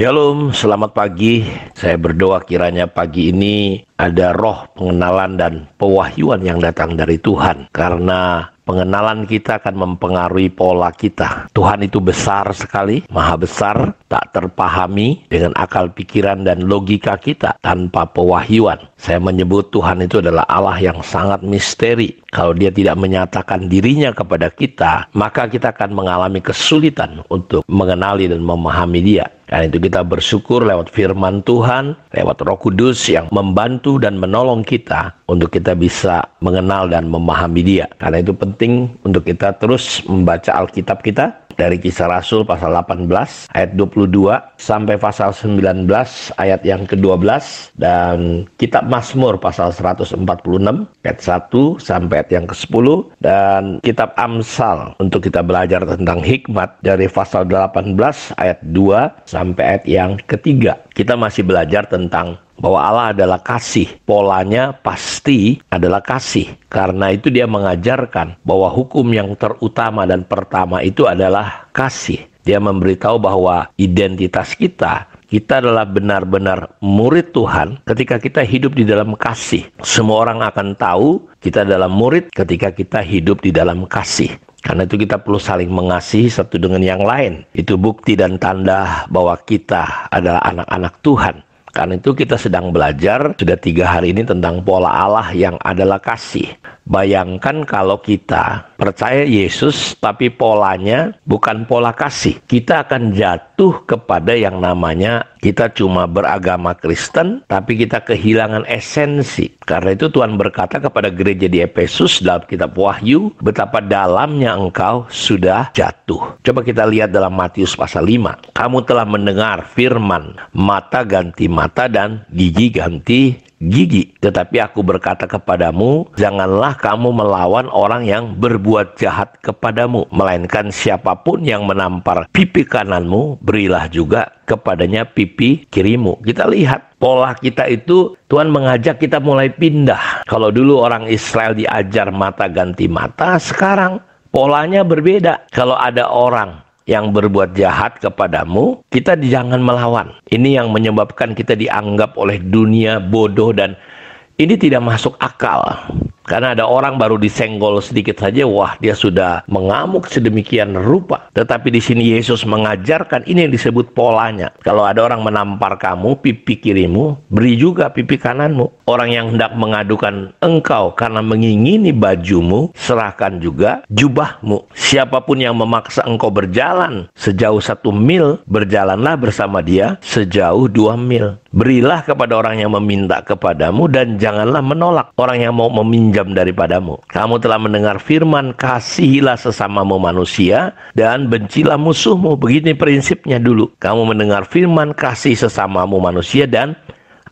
Shalom, selamat pagi. Saya berdoa kiranya pagi ini ada roh pengenalan dan pewahyuan yang datang dari Tuhan. Karena pengenalan kita akan mempengaruhi pola kita. Tuhan itu besar sekali, maha besar, tak terpahami dengan akal pikiran dan logika kita tanpa pewahyuan. Saya menyebut Tuhan itu adalah Allah yang sangat misteri. Kalau dia tidak menyatakan dirinya kepada kita, maka kita akan mengalami kesulitan untuk mengenali dan memahami dia. Karena itu kita bersyukur lewat firman Tuhan, lewat Roh Kudus yang membantu dan menolong kita untuk kita bisa mengenal dan memahami dia. Karena itu penting untuk kita terus membaca Alkitab kita dari Kisah Rasul pasal 18 ayat 22 sampai pasal 19 ayat yang ke-12 dan Kitab Mazmur pasal 146 ayat 1 sampai ayat yang ke-10 dan Kitab Amsal untuk kita belajar tentang hikmat dari pasal 18 ayat 2 sampai ayat yang ketiga. Kita masih belajar tentang bahwa Allah adalah kasih. Polanya pasti adalah kasih. Karena itu dia mengajarkan bahwa hukum yang terutama dan pertama itu adalah kasih. Dia memberitahu bahwa identitas kita adalah benar-benar murid Tuhan ketika kita hidup di dalam kasih. Semua orang akan tahu kita adalah murid ketika kita hidup di dalam kasih. Karena itu kita perlu saling mengasihi satu dengan yang lain. Itu bukti dan tanda bahwa kita adalah anak-anak Tuhan. Karena itu kita sedang belajar sudah 3 hari ini tentang pola Allah yang adalah kasih. Bayangkan kalau kita percaya Yesus tapi polanya bukan pola kasih. Kita akan jatuh kepada yang namanya kita cuma beragama Kristen tapi kita kehilangan esensi. Karena itu Tuhan berkata kepada gereja di Efesus dalam kitab Wahyu, betapa dalamnya engkau sudah jatuh. Coba kita lihat dalam Matius pasal 5. Kamu telah mendengar firman, mata ganti mata dan gigi ganti gigi. Tetapi aku berkata kepadamu, janganlah kamu melawan orang yang berbuat jahat kepadamu. Melainkan siapapun yang menampar pipi kananmu, berilah juga kepadanya pipi kirimu. Kita lihat pola kita itu, Tuhan mengajak kita mulai pindah. Kalau dulu orang Israel diajar mata ganti mata, sekarang polanya berbeda. Kalau ada orang yang berbuat jahat kepadamu, kita jangan melawan. Ini yang menyebabkan kita dianggap oleh dunia bodoh dan ini tidak masuk akal. Karena ada orang baru disenggol sedikit saja, wah dia sudah mengamuk sedemikian rupa. Tetapi di sini Yesus mengajarkan ini yang disebut polanya. Kalau ada orang menampar kamu, pipi kirimu, beri juga pipi kananmu. Orang yang hendak mengadukan engkau karena mengingini bajumu, serahkan juga jubahmu. Siapapun yang memaksa engkau berjalan sejauh 1 mil, berjalanlah bersama dia sejauh 2 mil. Berilah kepada orang yang meminta kepadamu dan janganlah menolak orang yang mau meminjam daripadamu. Kamu telah mendengar firman, kasihilah sesamamu manusia dan bencilah musuhmu. Begini prinsipnya dulu. Kamu mendengar firman, kasih sesamamu manusia dan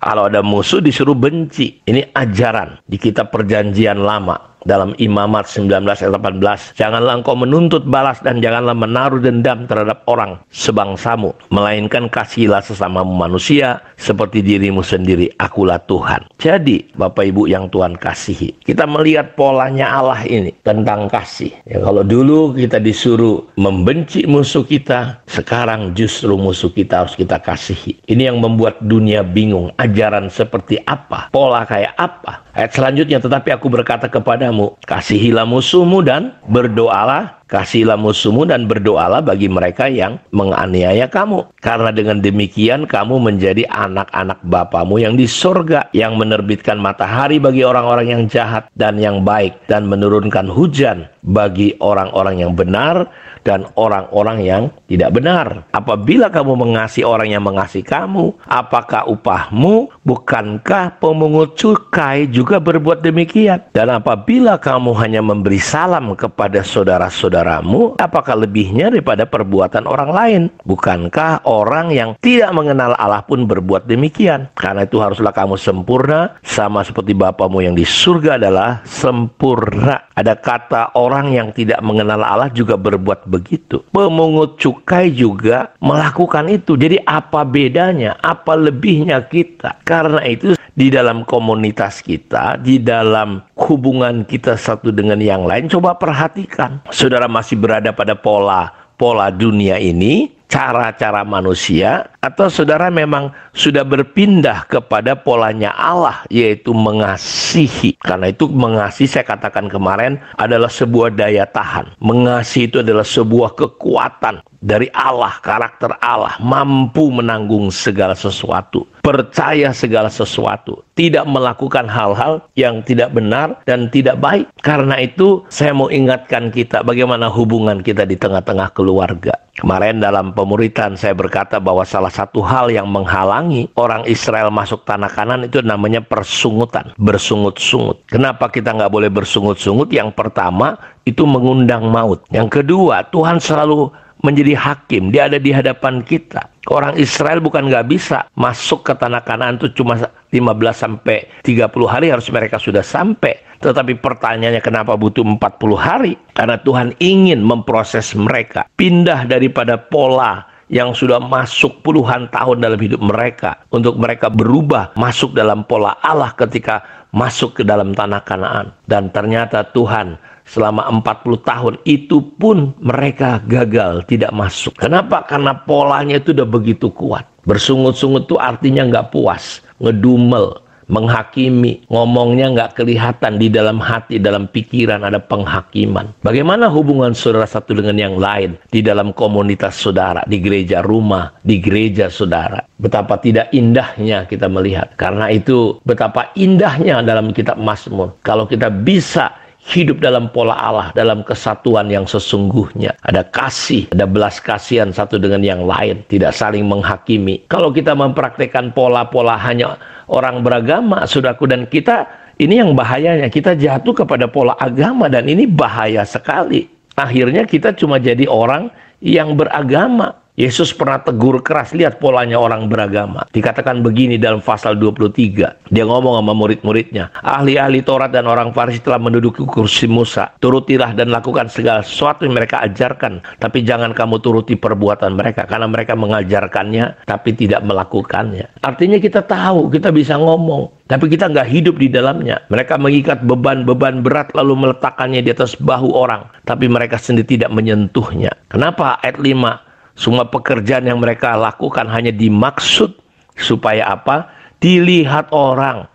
kalau ada musuh disuruh benci. Ini ajaran di kitab Perjanjian Lama. Dalam Imamat 19 ayat 18, janganlah engkau menuntut balas dan janganlah menaruh dendam terhadap orang sebangsamu, melainkan kasihilah sesamamu manusia seperti dirimu sendiri. Akulah Tuhan. Jadi Bapak Ibu yang Tuhan kasihi, kita melihat polanya Allah ini tentang kasih. Ya, kalau dulu kita disuruh membenci musuh kita, sekarang justru musuh kita harus kita kasihi. Ini yang membuat dunia bingung. Ajaran seperti apa? Pola kayak apa? Ayat selanjutnya, tetapi aku berkata kepadamu, kasihilah musuhmu dan berdoalah. Kasihilah musuhmu dan berdoalah bagi mereka yang menganiaya kamu. Karena dengan demikian kamu menjadi anak-anak Bapamu yang di surga, yang menerbitkan matahari bagi orang-orang yang jahat dan yang baik, dan menurunkan hujan bagi orang-orang yang benar dan orang-orang yang tidak benar. Apabila kamu mengasihi orang yang mengasihi kamu, apakah upahmu? Bukankah pemungut cukai juga berbuat demikian? Dan apabila kamu hanya memberi salam kepada saudara-saudaramu, apakah lebihnya daripada perbuatan orang lain? Bukankah orang yang tidak mengenal Allah pun berbuat demikian? Karena itu haruslah kamu sempurna, sama seperti Bapamu yang di surga adalah sempurna. Ada kata orang yang tidak mengenal Allah juga berbuat begitu. Pemungut cukai juga melakukan itu. Jadi apa bedanya? Apa lebihnya kita? Karena itu di dalam komunitas kita, di dalam hubungan kita satu dengan yang lain, coba perhatikan. Saudara masih berada pada pola dunia ini, cara-cara manusia, atau saudara memang sudah berpindah kepada polanya Allah, yaitu mengasihi. Karena itu mengasihi, saya katakan kemarin, adalah sebuah daya tahan. Mengasihi itu adalah sebuah kekuatan dari Allah, karakter Allah, mampu menanggung segala sesuatu, percaya segala sesuatu, tidak melakukan hal-hal yang tidak benar dan tidak baik. Karena itu saya mau ingatkan kita bagaimana hubungan kita di tengah-tengah keluarga. Kemarin dalam pemuritan saya berkata bahwa salah satu hal yang menghalangi orang Israel masuk tanah Kanan itu namanya persungutan, bersungut-sungut. Kenapa kita nggak boleh bersungut-sungut? Yang pertama itu mengundang maut. Yang kedua, Tuhan selalu menjadi hakim, dia ada di hadapan kita. Orang Israel bukan nggak bisa masuk ke tanah Kanaan itu cuma 15 sampai 30 hari harus mereka sudah sampai. Tetapi pertanyaannya kenapa butuh 40 hari? Karena Tuhan ingin memproses mereka pindah daripada pola yang sudah masuk puluhan tahun dalam hidup mereka, untuk mereka berubah masuk dalam pola Allah ketika masuk ke dalam tanah Kanaan. Dan ternyata Tuhan selama 40 tahun itu pun mereka gagal, tidak masuk. Kenapa? Karena polanya itu udah begitu kuat. Bersungut-sungut itu artinya nggak puas, ngedumel, menghakimi, ngomongnya nggak kelihatan, di dalam hati, dalam pikiran ada penghakiman. Bagaimana hubungan saudara satu dengan yang lain di dalam komunitas saudara, di gereja rumah, di gereja saudara? Betapa tidak indahnya kita melihat. Karena itu betapa indahnya dalam kitab Mazmur kalau kita bisa hidup dalam pola Allah, dalam kesatuan yang sesungguhnya. Ada kasih, ada belas kasihan satu dengan yang lain, tidak saling menghakimi. Kalau kita mempraktekkan pola-pola hanya orang beragama, saudaraku, dan kita, ini yang bahayanya, kita jatuh kepada pola agama, dan ini bahaya sekali. Akhirnya kita cuma jadi orang yang beragama. Yesus pernah tegur keras, lihat polanya orang beragama. Dikatakan begini dalam pasal 23. Dia ngomong sama murid-muridnya, ahli-ahli Taurat dan orang Farisi telah menduduki kursi Musa. Turutilah dan lakukan segala sesuatu yang mereka ajarkan. Tapi jangan kamu turuti perbuatan mereka, karena mereka mengajarkannya tapi tidak melakukannya. Artinya kita tahu, kita bisa ngomong, tapi kita nggak hidup di dalamnya. Mereka mengikat beban-beban berat lalu meletakkannya di atas bahu orang, tapi mereka sendiri tidak menyentuhnya. Kenapa? Ayat 5. Semua pekerjaan yang mereka lakukan hanya dimaksud supaya apa? Dilihat orang.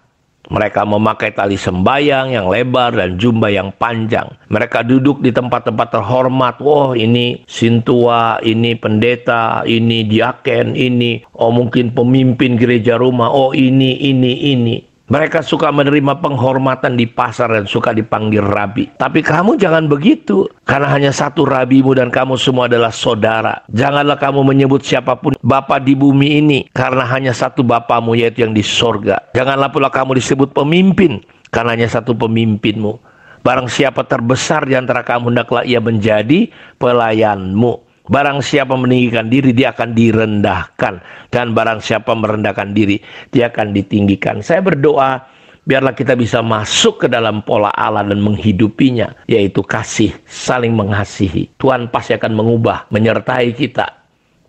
Mereka memakai tali sembayang yang lebar dan jubah yang panjang. Mereka duduk di tempat-tempat terhormat. Oh, ini sintua, ini pendeta, ini diaken, ini mungkin pemimpin gereja rumah. Oh, ini. Mereka suka menerima penghormatan di pasar dan suka dipanggil rabi. Tapi kamu jangan begitu, karena hanya satu rabimu dan kamu semua adalah saudara. Janganlah kamu menyebut siapapun bapa di bumi ini, karena hanya satu bapamu, yaitu yang di sorga. Janganlah pula kamu disebut pemimpin, karena hanya satu pemimpinmu. Barang siapa terbesar di antara kamu, hendaklah ia menjadi pelayanmu. Barang siapa meninggikan diri, dia akan direndahkan. Dan barang siapa merendahkan diri, dia akan ditinggikan. Saya berdoa, biarlah kita bisa masuk ke dalam pola Allah dan menghidupinya, yaitu kasih, saling mengasihi. Tuhan pasti akan mengubah, menyertai kita.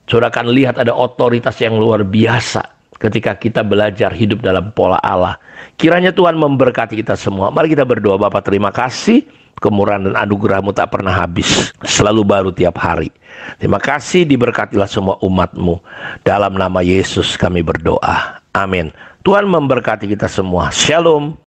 Saudara akan lihat ada otoritas yang luar biasa ketika kita belajar hidup dalam pola Allah. Kiranya Tuhan memberkati kita semua. Mari kita berdoa. Bapa, terima kasih. Kemurahan dan anugerah-Mu tak pernah habis, selalu baru tiap hari. Terima kasih, diberkatilah semua umat-Mu. Dalam nama Yesus kami berdoa. Amin. Tuhan memberkati kita semua. Shalom.